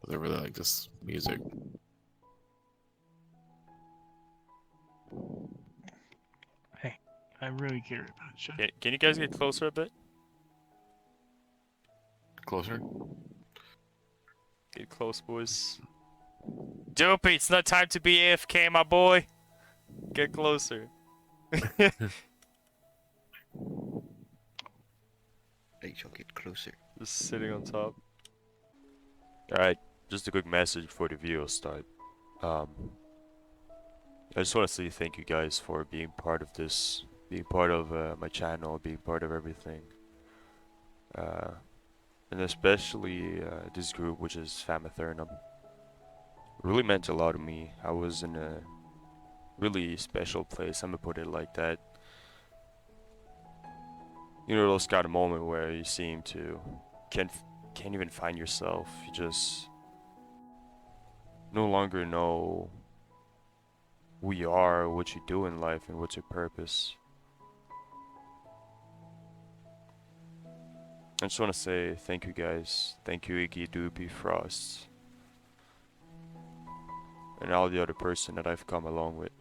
'Cause I really like this music. Hey, I really care about you. Can you guys get closer a bit? Closer? Get close, boys. Dopey, it's not time to be AFK, my boy. Get closer. I shall get closer. Just sitting on top. Alright, just a quick message before the video start. I just want to say thank you guys for being part of this, being part of my channel, being part of everything. And especially this group, which is AEternum. Really meant a lot to me. I was in a really special place, I'm gonna put it like that. You know, those kind of moment where you seem to can't even find yourself. You just no longer know who you are, what you do in life, and what's your purpose. I just want to say thank you guys. Thank you, Iggy, Doopy, Frost, and all the other person that I've come along with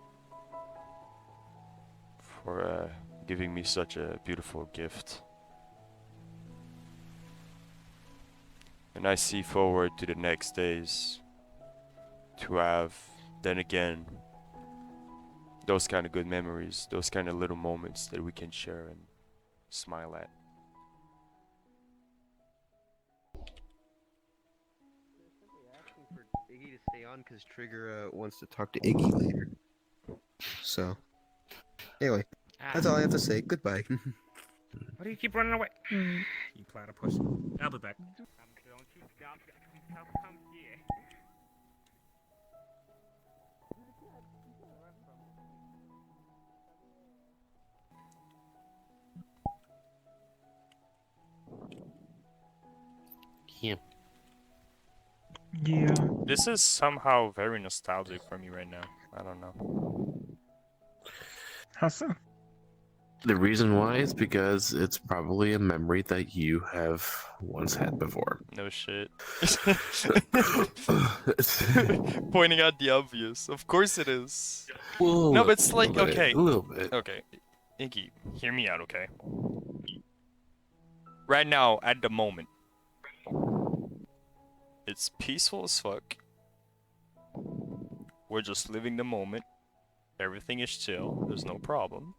for giving me such a beautiful gift. And I see forward to the next days to have, then again, those kind of good memories, those kind of little moments that we can share and smile at. Asking for Iggy to stay on because Trigger wants to talk to Iggy later. So, anyway, that's all I have to say. Goodbye. Why do you keep running away? You platypus. I'll be back. Don't you stop. Come here. Yeah. Yeah. This is somehow very nostalgic for me right now. I don't know. How so? The reason why is because it's probably a memory that you have once had before. No shit. Pointing out the obvious. Of course it is. No, but it's like, okay. A little bit. Okay. Iggy, hear me out, okay? Right now, at the moment, it's peaceful as fuck. We're just living the moment. Everything is chill. There's no problem.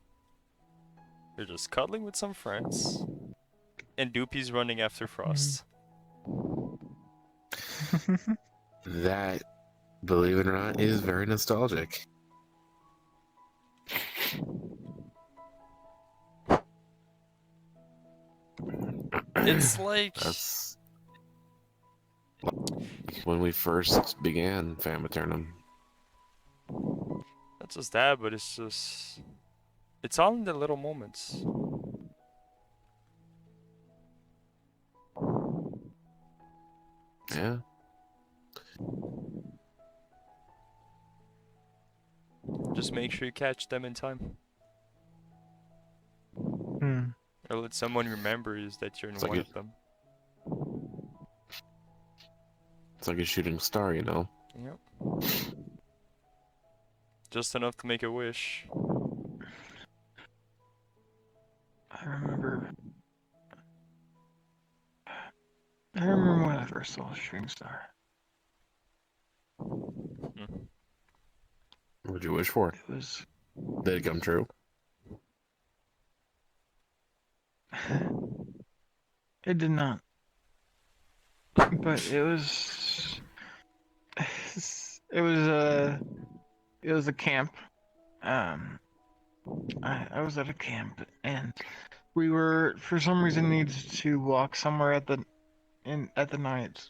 You're just cuddling with some friends. And Doopy's running after Frost. That, believe it or not, is very nostalgic. It's like... That's when we first began AEternum. Not just that, but it's just... It's all in the little moments. Yeah. Just make sure you catch them in time. Hmm. Or let someone remember is that you're in It's like one a- of them. It's like a shooting star, you know? Yep. Just enough to make a wish. I remember. I remember when I first saw Shooting Star. What'd you wish for? It was. Did it come true? It did not. But it was. It was a camp. I was at a camp and we were for some reason needed to walk somewhere at the night.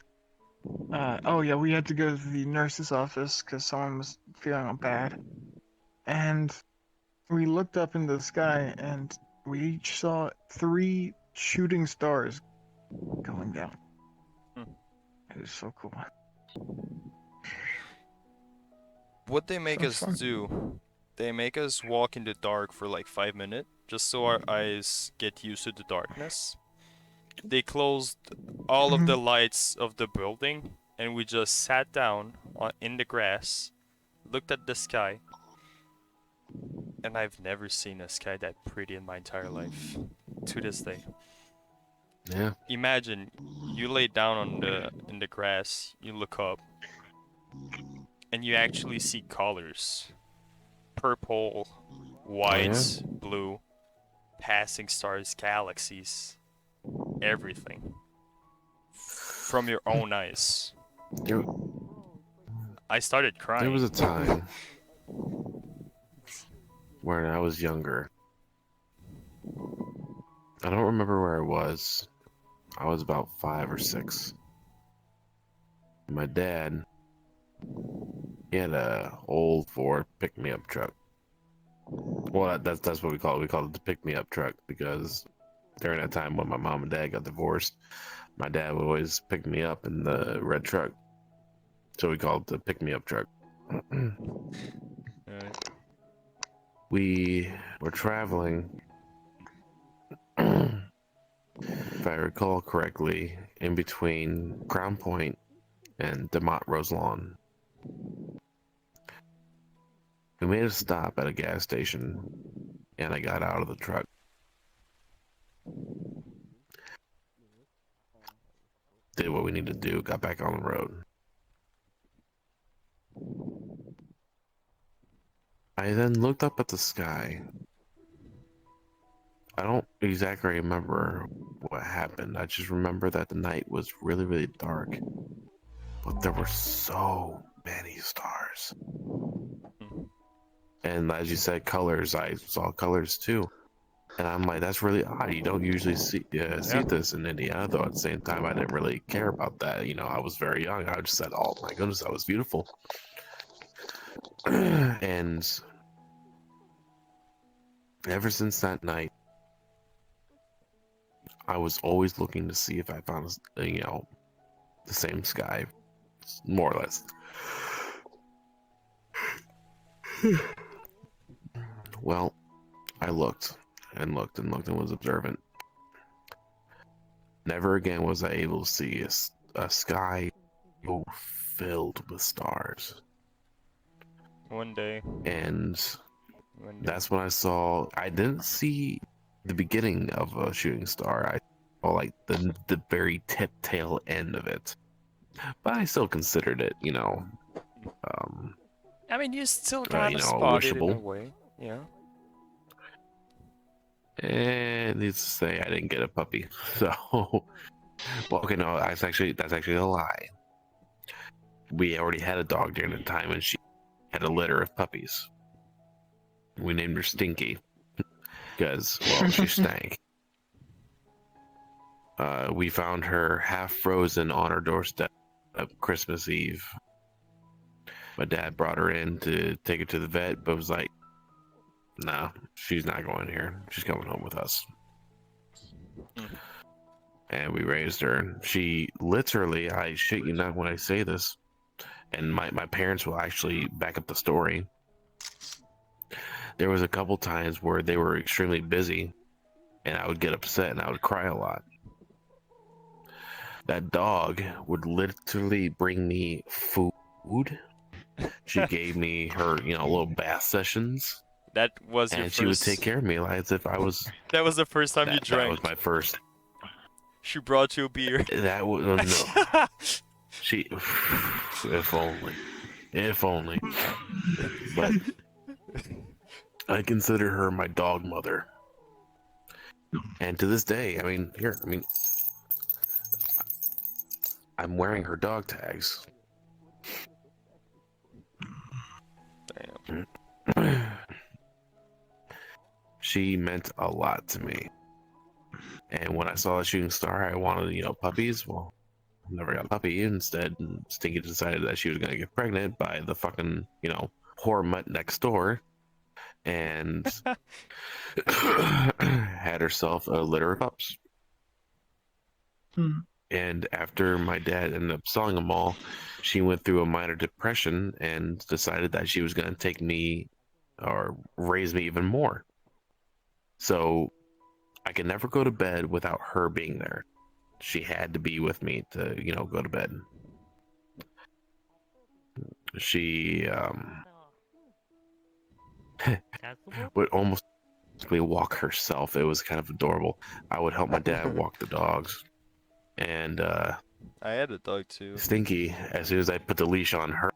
Oh yeah, we had to go to the nurse's office because someone was feeling bad, and we looked up into the sky and we each saw 3 shooting stars going down. It was so cool. What they make So us fun. do, they make us walk in the dark for like 5 minutes, just so our eyes get used to the darkness. They closed all of the lights of the building and we just sat down in the grass, looked at the sky, and I've never seen a sky that pretty in my entire life. To this day. Yeah. Imagine you lay down in the grass, you look up, and you actually see colors. Purple, white, blue, passing stars, galaxies, everything. From your own eyes. There, I started crying. there was a time when I was younger. I don't remember where I was. I was about 5 or 6. My dad, he had a old Ford pick-me-up truck. Well, that's what we call it. We call it the pick-me-up truck because during that time when my mom and dad got divorced, my dad would always pick me up in the red truck. So we called it the pick-me-up truck. Alright. We were traveling, if I recall correctly, in between Crown Point and DeMont Roselawn. We made a stop at a gas station, and I got out of the truck. Did what we needed to do, got back on the road. I then looked up at the sky. I don't exactly remember what happened. I just remember that the night was really, really dark. But there were so many stars. And as you said, colors, I saw colors too. And I'm like, that's really odd. You don't usually see this in Indiana, though at the same time, I didn't really care about that. You know, I was very young. I just said, oh my goodness, that was beautiful. And ever since that night, I was always looking to see if I found, you know, the same sky, more or less. Well, I looked and looked and looked and was observant. Never again was I able to see a sky so filled with stars. One day. And One day. that's when I saw, I didn't see the beginning of a shooting star. I saw like the very tail end of it. But I still considered it, you know, I mean, you still gotta you know, spot it in a wishable. way. Yeah. And needless to say, I didn't get a puppy. So, well, okay, no, that's actually a lie. We already had a dog during the time, and she had a litter of puppies. We named her Stinky because, well, she stank. We found her half frozen on her doorstep of Christmas Eve. My dad brought her in to take her to the vet, but was like, "No, she's not going here. She's coming home with us." And we raised her. She literally, I shit you not when I say this, and my parents will actually back up the story. There was a couple times where they were extremely busy, and I would get upset and I would cry a lot. That dog would literally bring me food. She gave me her, you know, little bath sessions. That was your And first. she would take care of me like as if I was. That was the first time you That drank. was my first. She brought you a beer. That was no. She. If only. If only. But I consider her my dog mother. And to this day, I mean, I'm wearing her dog tags. Damn. She meant a lot to me. And when I saw a shooting star, I wanted, you know, puppies. Well, I never got a puppy. Instead, Stinky decided that she was going to get pregnant by the fucking, you know, whore mutt next door. And had herself a litter of pups. And after my dad ended up selling them all, she went through a minor depression and decided that she was going to take me or raise me even more. So I could never go to bed without her being there. She had to be with me to, you know, go to bed. she would almost walk herself. It was kind of adorable. I would help my dad walk the dogs, and I had a dog too. Stinky, as soon as I put the leash on her,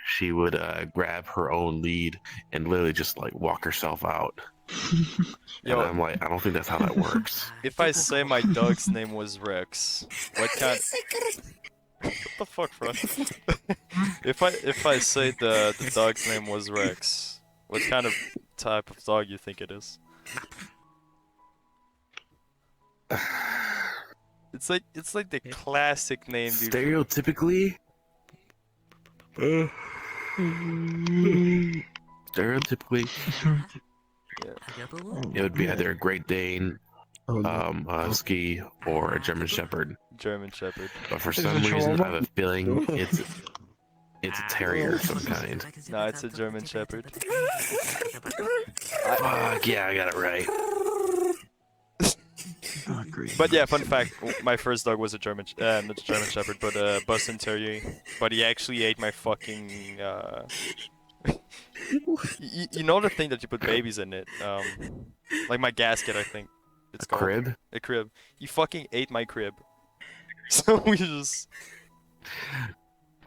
she would grab her own lead and literally just like walk herself out. Yo, And I'm like, I don't think that's how that works. if I say my dog's name was Rex, what kind? What the fuck, bro? If I say the dog's name was Rex, what kind of type of dog you think it is? It's like the classic name, dude. Stereotypically, it would be either a Great Dane, a Husky, or a German Shepherd. German Shepherd. But for some reason, I have a feeling it's a terrier of some kind. No, it's a German Shepherd. Fuck yeah, I got it right. But yeah, fun fact: my first dog was a German, not a German Shepherd, but a Boston Terrier. But he actually ate my fucking. You know the thing that you put babies in it, like my gasket, I think it's called. Crib? A crib. He fucking ate my crib. So we just.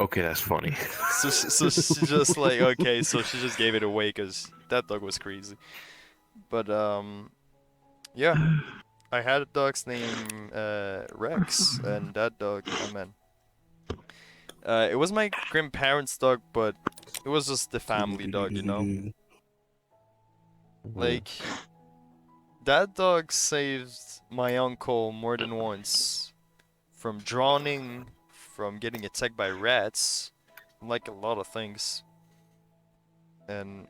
Okay, that's funny. So she just like okay, so she just gave it away because that dog was crazy. But yeah. I had a dog's name Rex, and that dog, oh man. It was my grandparents' dog, but it was just the family dog, you know? Like, that dog saved my uncle more than once from drowning, from getting attacked by rats, like a lot of things. And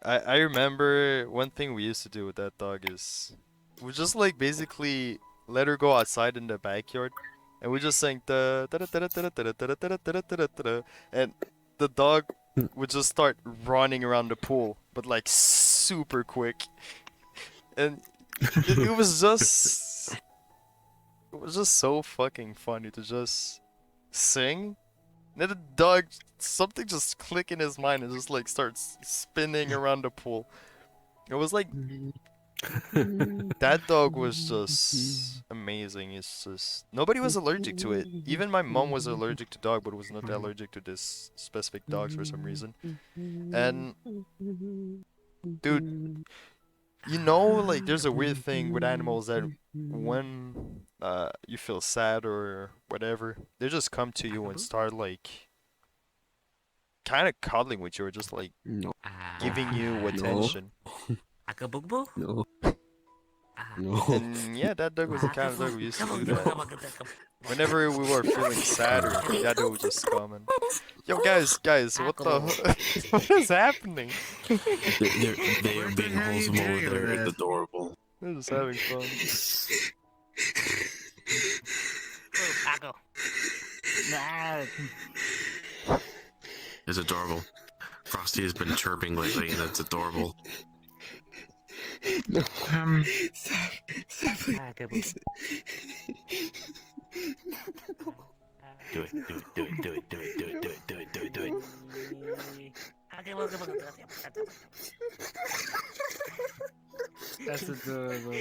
I remember one thing we used to do with that dog is we just like basically let her go outside in the backyard and we just sang da da da da da da da da da da da da, and the dog would just start running around the pool, but like super quick. And it was just so fucking funny to just sing. And then the dog, something just click in his mind and just like starts spinning around the pool. It was like that dog was just amazing. It's just nobody was allergic to it. Even my mom was allergic to dog, but was not allergic to this specific dogs for some reason. And dude, you know, like there's a weird thing with animals that when you feel sad or whatever, they just come to you and start like kind of cuddling with you or just like giving you attention. No. No. And yeah, that dog was the kind of dog we used to do that. Whenever we were feeling sad, or that dog would just come and, yo guys, what the, what is happening? They are being wholesome over there. It's adorable. They're just having fun. It's adorable. Frosty has been chirping lately, and it's adorable. Do it. That's adorable.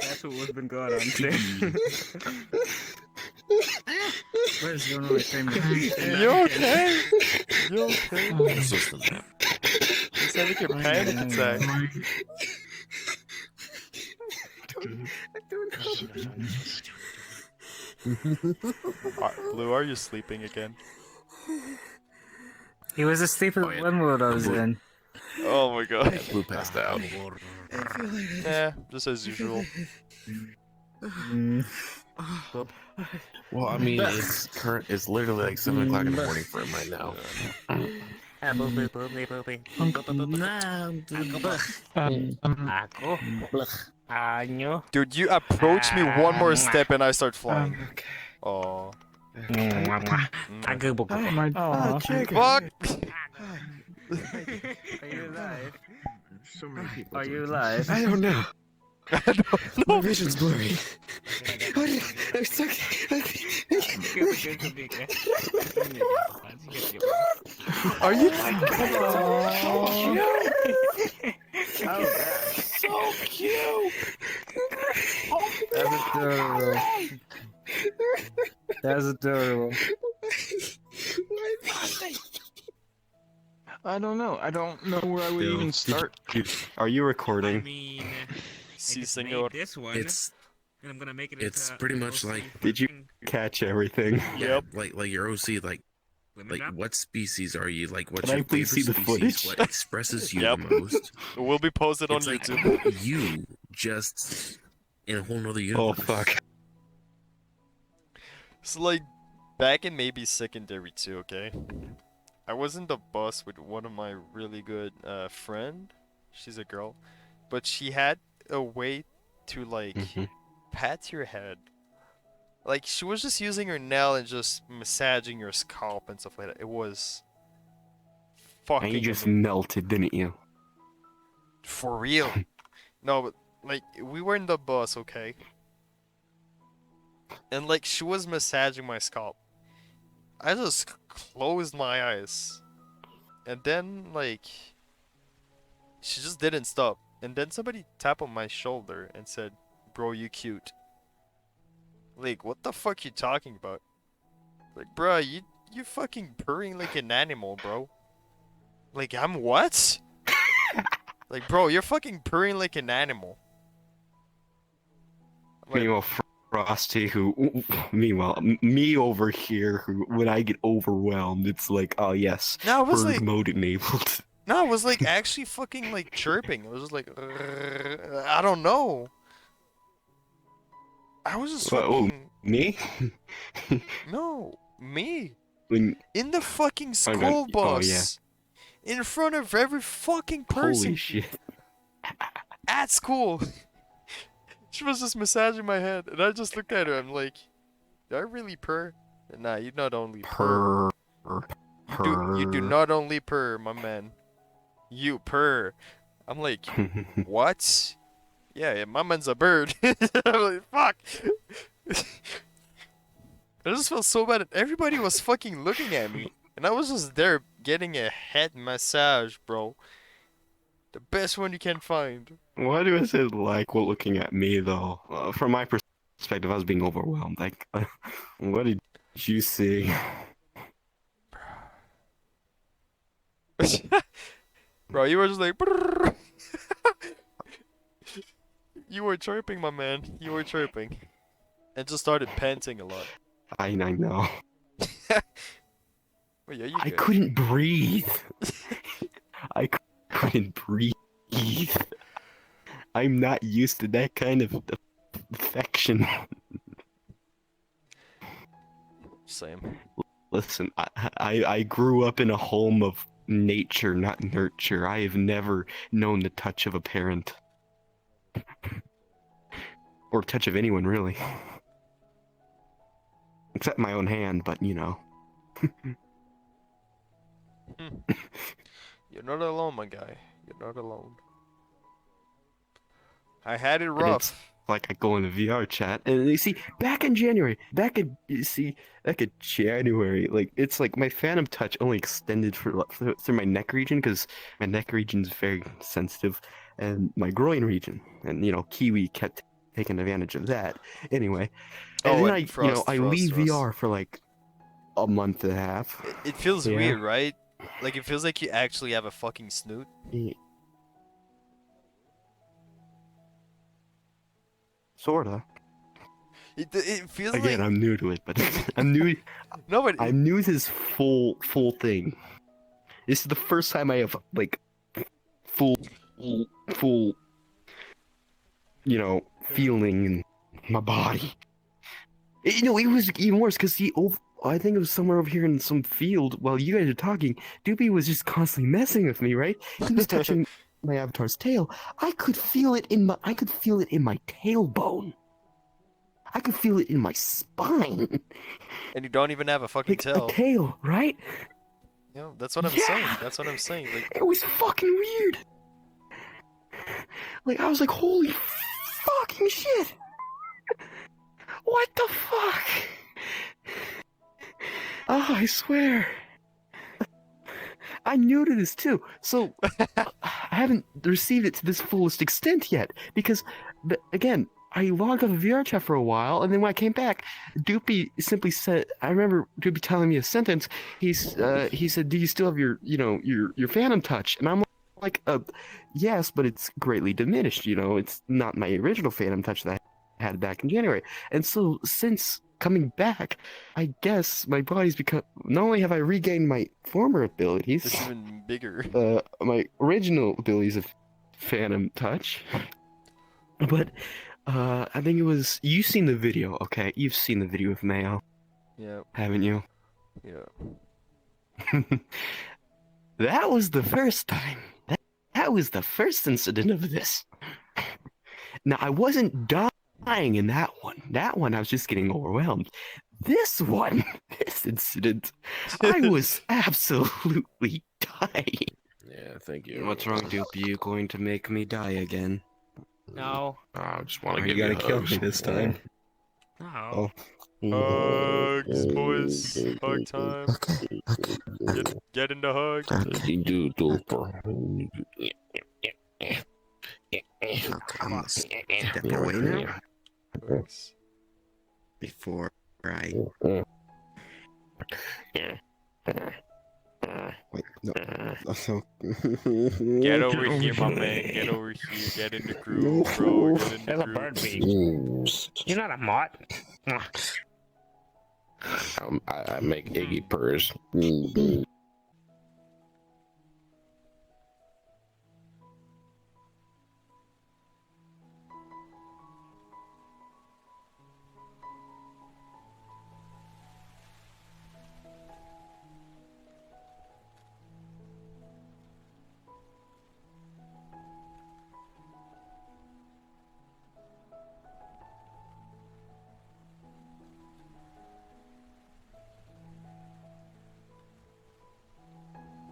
That's what's been going on today. What is going on with my You okay? You okay? It's just a nap. He's having a panic attack. Blue, are you sleeping again? He was asleep in one world I was in. Oh my god. Blue passed out. Yeah, just as usual. Well, I mean, it's literally like 7 o'clock in the morning for him right now. Dude, you approach me one more step and I start flying. Okay. Oh. Oh my god. Fuck! Are you alive? So many people. Are you alive? I don't know. My vision's blurry. Are you? So cute. That's adorable. That's adorable. I don't know. I don't know where I would even start. Are you I recording? mean, I Si, just senor. made this one, It's and I'm gonna make it. it's into pretty an much OC like- Did you fucking catch everything? yeah, Yep. like your OC, like limit up. what species are you? Like what's Can I your please favorite see the species? footage? What expresses you Yep. the most? It will be posted on It's like YouTube. you just in a whole nother universe. Oh fuck. So like, back in maybe secondary 2, okay? I was in the bus with one of my really good friend. She's a girl, but she had a way to like pat your head. Like she was just using her nail and just massaging your scalp and stuff like that. It was fucking And you just amazing. melted, didn't you? For real. No, but like we were in the bus, okay? And like she was massaging my scalp. I just closed my eyes. And then like she just didn't stop. And then somebody tapped on my shoulder and said, "Bro, you cute." Like, what the fuck you talking about? Like, bro, you fucking purring like an animal, bro. Like, I'm what? Like, bro, you're fucking purring like an animal. I'm like, Meanwhile, Frosty, meanwhile, me over here, who, when I get overwhelmed, it's like, oh yes, no, it was bird like, mode enabled. no, it was like actually fucking like chirping. It was just like, I don't know. I was just What, oh, fucking, me? no, me. When, In the fucking I school got- oh, yeah. bus. In front of every fucking person holy shit. at school. She was just massaging my head, and I just looked at her. I'm like, "Do I really purr?" Nah, you not only purr. You do not only purr, my man. You purr. I'm like, what? Yeah, my man's a bird. I'm like, fuck. I just felt so bad. Everybody was fucking looking at me, and I was just there getting a head massage, bro. The best one you can find. Why do I say like while looking at me though? From my perspective, I was being overwhelmed. Like, what did you see? Bro, you were just like, brrrr. You were chirping, my man. You were chirping. And just started panting a lot. I know. Well, yeah, you I good. couldn't breathe. I couldn't breathe. I'm not used to that kind of affection. Same. Listen, I grew up in a home of nature, not nurture. I have never known the touch of a parent. Or touch of anyone, really. Except my own hand, but you know. You're not alone, my guy. You're not alone. I had it And rough. it's like I go in the VR chat, and you see, back in January, back in January, like it's like my phantom touch only extended through my neck region because my neck region is very sensitive, and my groin region, and you know, Kiwi kept taking advantage of that. Anyway, and Oh, then and I Frost. leave VR for like a month and a half. It feels Yeah. weird, right? Like it feels like you actually have a fucking snoot. Sorta. It feels Again, like I'm new to it, but I'm new. no, but I'm new to this full thing. This is the first time I have like full, you know, feeling in my body. You know, it was even worse because I think it was somewhere over here in some field while you guys are talking. Doopy was just constantly messing with me, right? He was touching my avatar's tail. I could feel it in my tailbone. I could feel it in my spine. and you don't even have a fucking Like tail. a tail, right? You know, that's what I'm Yeah. saying. That's what I'm saying. Like It was fucking weird. Like I was like, holy fucking shit! What the fuck? Oh, I swear. I'm new to this too, so I haven't received it to this fullest extent yet. Because, again, I logged off of VR chat for a while, and then when I came back, Doopy simply said, I remember Doopy telling me a sentence. He said, "Do you still have your Phantom Touch?" And I'm like, yes, but it's greatly diminished. It's not my original Phantom Touch that I had back in January. And so since coming back, I guess my body's become. Not only have I regained my former abilities, It's even bigger. my original abilities of Phantom Touch, but I think it was. You've seen the video, okay? You've seen the video of Mayo, Yeah. haven't you? Yeah. That was the first time. That was the first incident of this. Now, I wasn't dying in that one. That one, I was just getting overwhelmed. This one, this incident, I was absolutely dying. Yeah, thank you. What's wrong, Doopy? You going to make me die again? No. I just want to Or give you you gotta kill hugs. me this time? No. Hugs, boys. Hug time. Okay. Get into hug. I'm gonna step away now Hugs. before I. Wait, no. Get over here, my man. Get over here. Get in the groove, bro. Get in the There's a groove. bird bee. You're not a moth. I make Iggy purrs.